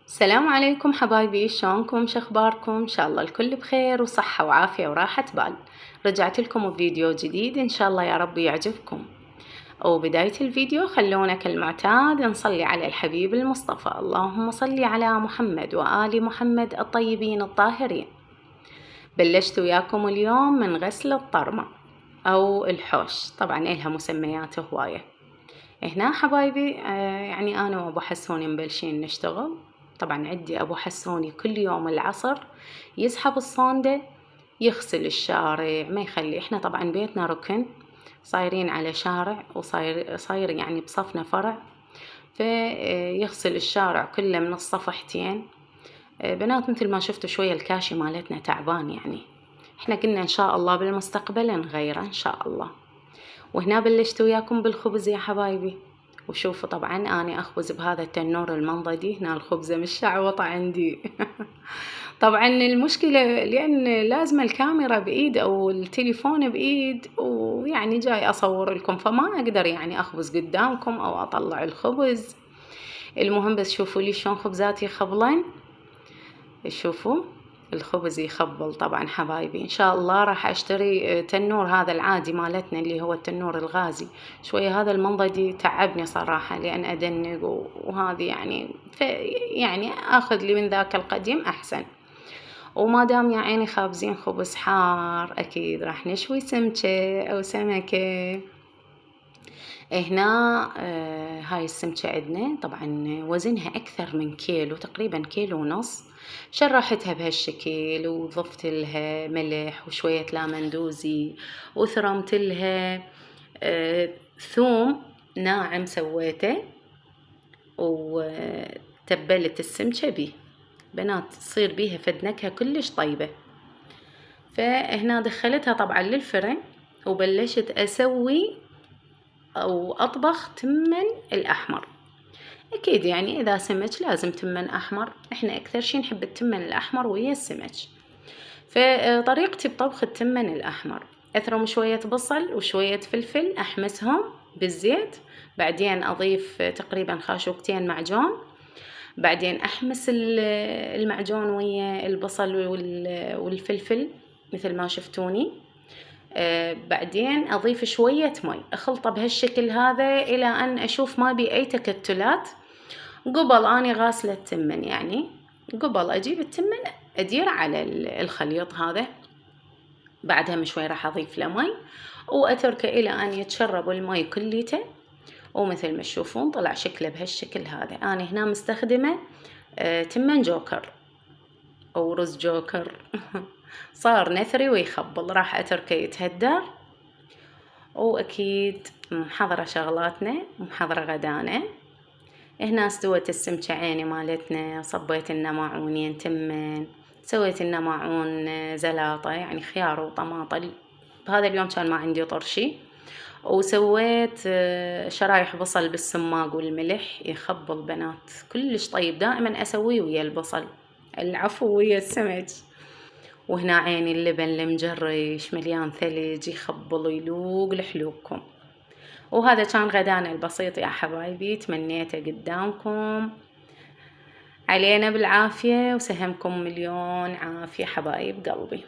السلام عليكم حبايبي، شلونكم؟ شخباركم؟ إن شاء الله الكل بخير وصحة وعافية وراحة بال. رجعت لكم بفيديو جديد إن شاء الله يا رب يعجبكم. وبداية الفيديو خلونا كالمعتاد نصلي على الحبيب المصطفى، اللهم صلي على محمد وآل محمد الطيبين الطاهرين. بلشت وياكم اليوم من غسل الطرمة أو الحوش، طبعا إلها مسميات هواية. هنا حبايبي يعني أنا وأبو حسوني مبلشين نشتغل. طبعا عندي أبو حسوني كل يوم العصر يسحب الصاندة، يغسل الشارع، ما يخلي. إحنا طبعا بيتنا ركن، صايرين على شارع صاير يعني بصفنا فرع، فيغسل الشارع كله من الصفحتين. بنات مثل ما شفتوا شوية الكاشي مالتنا تعبان، يعني إحنا قلنا إن شاء الله بالمستقبل نغيره إن شاء الله. وهنا بلشت وياكم بالخبز يا حبايبي. وشوفوا طبعا أنا أخبز بهذا التنور المنضدي، هنا الخبزة مش شعوطة عندي. طبعا المشكلة لأن لازم الكاميرا بإيد أو التليفون بإيد، ويعني جاي أصور لكم فما أقدر يعني أخبز قدامكم أو أطلع الخبز. المهم بس شوفوا لي شلون خبزاتي خبلين، شوفوا الخبز يخبل. طبعا حبايبي إن شاء الله راح أشتري تنور هذا العادي مالتنا اللي هو التنور الغازي. شوية هذا المنضدي تعبني صراحة لأن أدنق وهذه يعني أخذ لي من ذاك القديم أحسن. وما دام يا عيني خابزين خبز حار أكيد راح نشوي سمكة أو سمكة. هنا هاي السمكة عندنا طبعا وزنها أكثر من كيلو، تقريبا كيلو ونص. شرحتها بهالشكل وضفت لها ملح وشوية لامندوزي، وثرمت لها ثوم ناعم سويته، وتبلت السمكة بيه. بنات تصير بيها فد نكهة كلش طيبة. فهنا دخلتها طبعا للفرن وبلشت أسوي أو أطبخ تمن الأحمر. أكيد يعني إذا سمك لازم تمن أحمر، إحنا أكثر شي نحب التمن الأحمر ويا السمك. فطريقتي بطبخ التمن الأحمر، أثرم شوية بصل وشوية فلفل أحمسهم بالزيت، بعدين أضيف تقريبا خاشوقتين معجون، بعدين أحمس المعجون ويا البصل والفلفل مثل ما شفتوني. بعدين أضيف شوية مي، أخلطه بهالشكل هذا إلى أن أشوف ما بي أي تكتلات. قبل أني غاسلة التمن، يعني قبل أجيب التمن أدير على الخليط هذا. بعدها من شوي راح أضيف له مي وأتركه إلى أن يتشرب المي كليته. ومثل ما تشوفون طلع شكله بهالشكل هذا. أنا هنا مستخدمة تمن جوكر أو رز جوكر. صار نثري ويخبل، راح أتركه يتهدر. وأكيد محضرة شغلاتنا ومحضرة غدانا. هنا استوت السمكة عيني مالتنا، صبيت لنا معونين تمن، سويت لنا معون زلاطة يعني خيار وطماطم. بهذا اليوم كان ما عندي طرشي. وسويت شرايح بصل بالسماق والملح، يخبل بنات كلش طيب. دائما أسويه ويا البصل، العفو ويا السمك. وهنا عيني اللبن المجريش مليان ثلج، يخبل ويلوق لحلوقكم. وهذا كان غدانا البسيط يا حبايبي، تمنيته قدامكم. علينا بالعافية وسهمكم مليون عافية حبايب قلبي.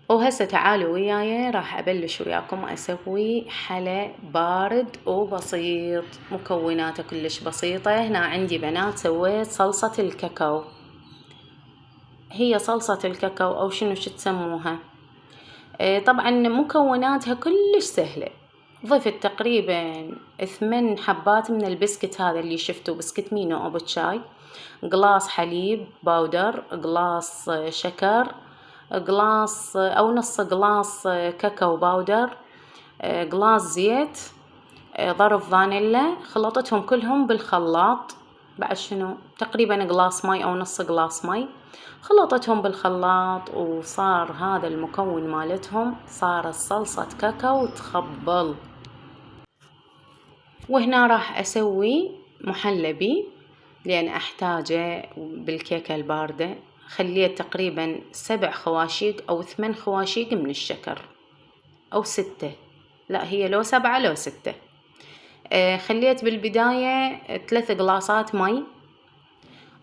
وهسه تعالوا وياي راح أبلش وياكم أسوي حلا بارد وبسيط، مكوناته كلش بسيطة. هنا عندي بنات سويت صلصة الكاكاو، هي صلصة الكاكاو أو شنو تسموها. طبعا مكوناتها كلش سهلة. ضفت تقريبا 8 حبات من البسكت هذا اللي شفتوا، بسكت مينو أو بتشاي، قلاص حليب باودر، قلاص شكر، قلاص أو نص قلاص كاكاو باودر، قلاص زيت، ظرف فانيلا. خلطتهم كلهم بالخلاط. بعد شنو تقريبا قلاص مي أو نص قلاص مي، خلطتهم بالخلاط وصار هذا المكون مالتهم، صار الصلصة كاكاو تخبل. وهنا راح أسوي محلبي لأن أحتاجه بالكيكة الباردة. خليت تقريبا 7 خواشيق أو 8 خواشيق من الشكر أو 6، لا هي لو 7 لو 6. خليت بالبداية 3 قلاصات مي،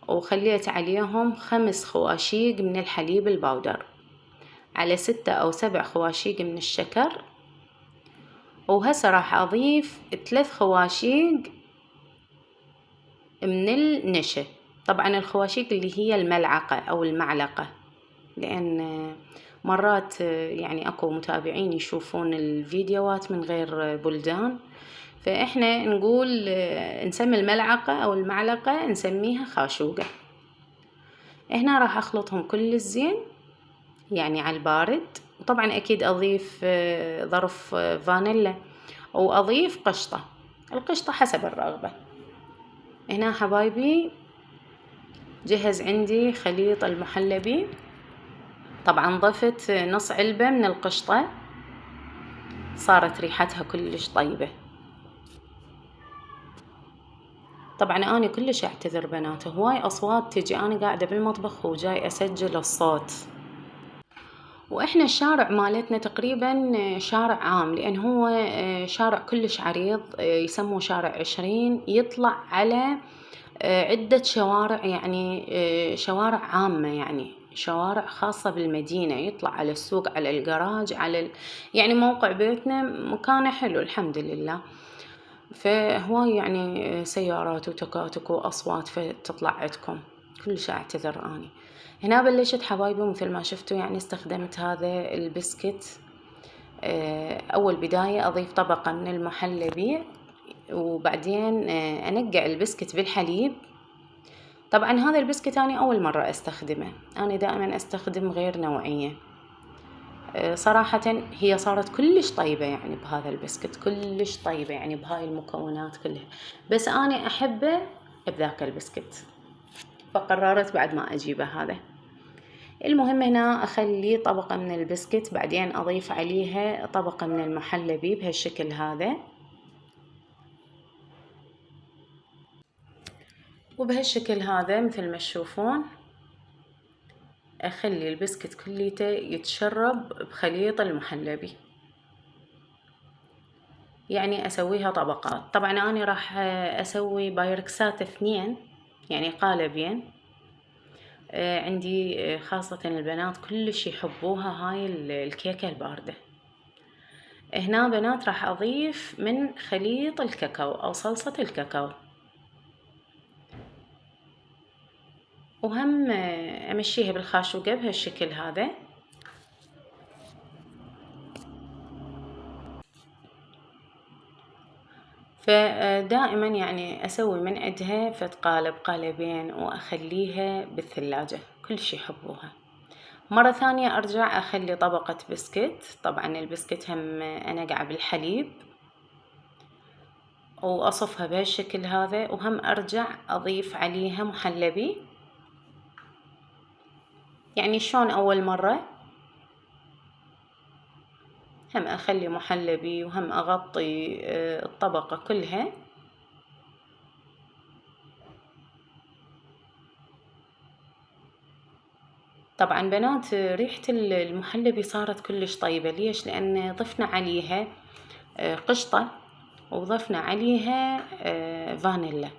وخليت عليهم 5 خواشيق من الحليب الباودر، على 6 أو 7 خواشيق من الشكر. وهسه راح أضيف 3 خواشيق من النشا. طبعا الخواشيق اللي هي الملعقة أو المعلقة، لأن مرات يعني أكو متابعين يشوفون الفيديوهات من غير بلدان، فإحنا نقول نسمي الملعقة أو المعلقة نسميها خاشوقة. هنا راح أخلطهم كل الزين يعني على البارد. وطبعا أكيد أضيف ظرف فانيلا، وأضيف قشطة، القشطة حسب الرغبة. هنا حبايبي جهز عندي خليط المحلبي. طبعا ضفت نص علبة من القشطة، صارت ريحتها كلش طيبة. طبعا أنا كلش أعتذر بنات، هواي أصوات تجي، أنا قاعدة بالمطبخ وجاي أسجل الصوت. وإحنا الشارع مالتنا تقريبا شارع عام، لأن هو شارع كلش عريض، يسموه شارع 20، يطلع على عدة شوارع، يعني شوارع عامة، يعني شوارع خاصة بالمدينة، يطلع على السوق، على الجراج، على يعني موقع بيتنا مكانه حلو الحمد لله. فهواي يعني سيارات وتكاتك وأصوات فتطلع عندكم، كلش أعتذر أني. هنا بلشت حبايبي مثل ما شفتوا، يعني استخدمت هذا البسكت. أول بداية أضيف طبقة من المحلبي، وبعدين أنقع البسكت بالحليب. طبعا هذا البسكت أنا أول مرة أستخدمه، أنا دائما أستخدم غير نوعية. صراحة هي صارت كلش طيبة يعني بهذا البسكت، كلش طيبة يعني بهاي المكونات كلها، بس أنا أحبه بذاك البسكت، فقررت بعد ما أجيبه هذا. المهم هنا أخلي طبقة من البسكت، بعدين أضيف عليها طبقة من المحلبي بهالشكل هذا، وبهالشكل هذا مثل ما تشوفون أخلي البسكت كليته يتشرب بخليط المحلبي، يعني أسويها طبقات. طبعا أنا راح أسوي بايركسات 2، يعني قالبين. عندي خاصة البنات كلش يحبوها هاي الكيكة الباردة. هنا بنات راح أضيف من خليط الكاكاو أو صلصة الكاكاو، وهم أمشيها بالخاشوقة بهالشكل هذا. فدائما يعني أسوي من عندها فد قالب قالبين، وأخليها بالثلاجة، كلش يحبوها. مرة ثانية أرجع أخلي طبقة بسكت، طبعا البسكت هم أنقع بالحليب، وأصفها بهالشكل هذا، وهم أرجع أضيف عليها محلبي، يعني شلون أول مرة هم أخلي محلبي، وهم أغطي الطبقة كلها. طبعا بنات ريحة المحلبي صارت كلش طيبة، ليش؟ لأن ضفنا عليها قشطة، وضفنا عليها فانيلا،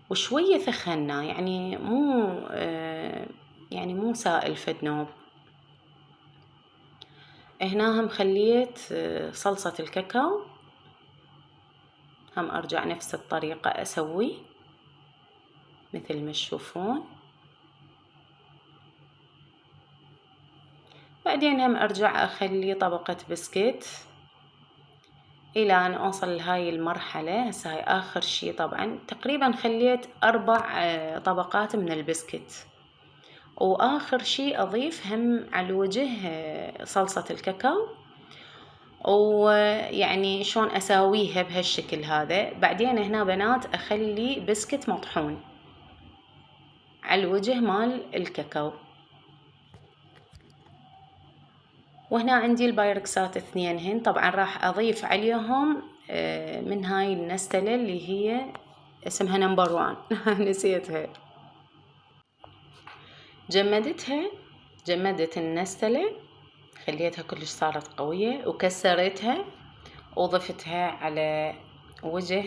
وشوية ثخنا، يعني مو سائل فد نوب. هنا هم خليت صلصة الكاكاو، هم أرجع نفس الطريقة أسوي مثل ما تشوفون. بعدين هم أرجع أخلي طبقة بسكت إلى أن أوصل لهاي المرحلة. هسه هاي آخر شي، طبعا تقريبا خليت 4 طبقات من البسكت، وآخر شي أضيف هم على الوجه صلصة الكاكاو، ويعني شلون أساويها بهالشكل هذا. بعدين هنا بنات أخلي بسكت مطحون على الوجه مال الكاكاو. وهنا عندي البايركسات 2 هن، طبعا راح أضيف عليهم من هاي النستلة اللي هي اسمها نمبر 1 نسيتها. جمدت النستلة، خليتها كلش صارت قوية، وكسرتها وضفتها على وجه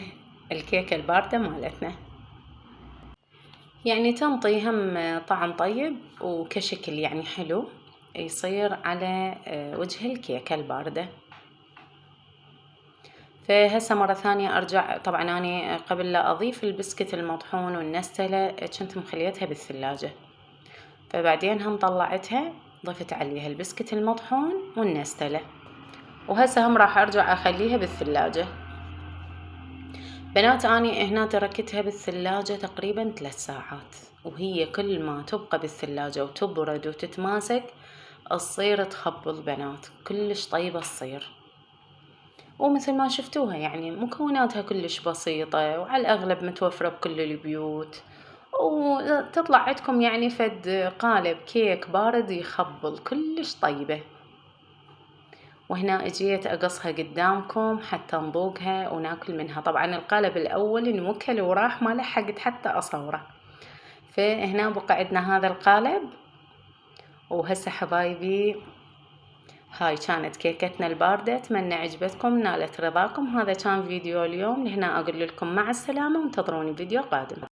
الكيكة الباردة مالتنا، يعني تنطي هم طعم طيب وكشكل يعني حلو يصير على وجه الكيكة الباردة. فهسه مرة ثانية أرجع، طبعا أنا قبل لا أضيف البسكت المطحون والنستلة كنت مخليتها بالثلاجة، فبعدين هم طلعتها ضفت عليها البسكت المطحون والنستلة، وهسه هم راح أرجع أخليها بالثلاجة. بنات أني هنا تركتها بالثلاجة تقريبا 3 ساعات، وهي كل ما تبقى بالثلاجة وتبرد وتتماسك تصير تخبل بنات، كلش طيبة تصير. ومثل ما شفتوها يعني مكوناتها كلش بسيطة وعلى الأغلب متوفرة بكل البيوت، وتطلع عندكم يعني فد قالب كيك بارد يخبل كلش طيبة. وهنا اجيت اقصها قدامكم حتى نذوقها وناكل منها. طبعا القالب الاول انوكل وراح ما لحقت حتى اصوره، فهنا بقى عندنا هذا القالب. وهسه حبايبي هاي كانت كيكتنا الباردة، اتمنى عجبتكم نالت رضاكم. هذا كان فيديو اليوم، لهنا اقول لكم مع السلامة وانتظروني فيديو قادم.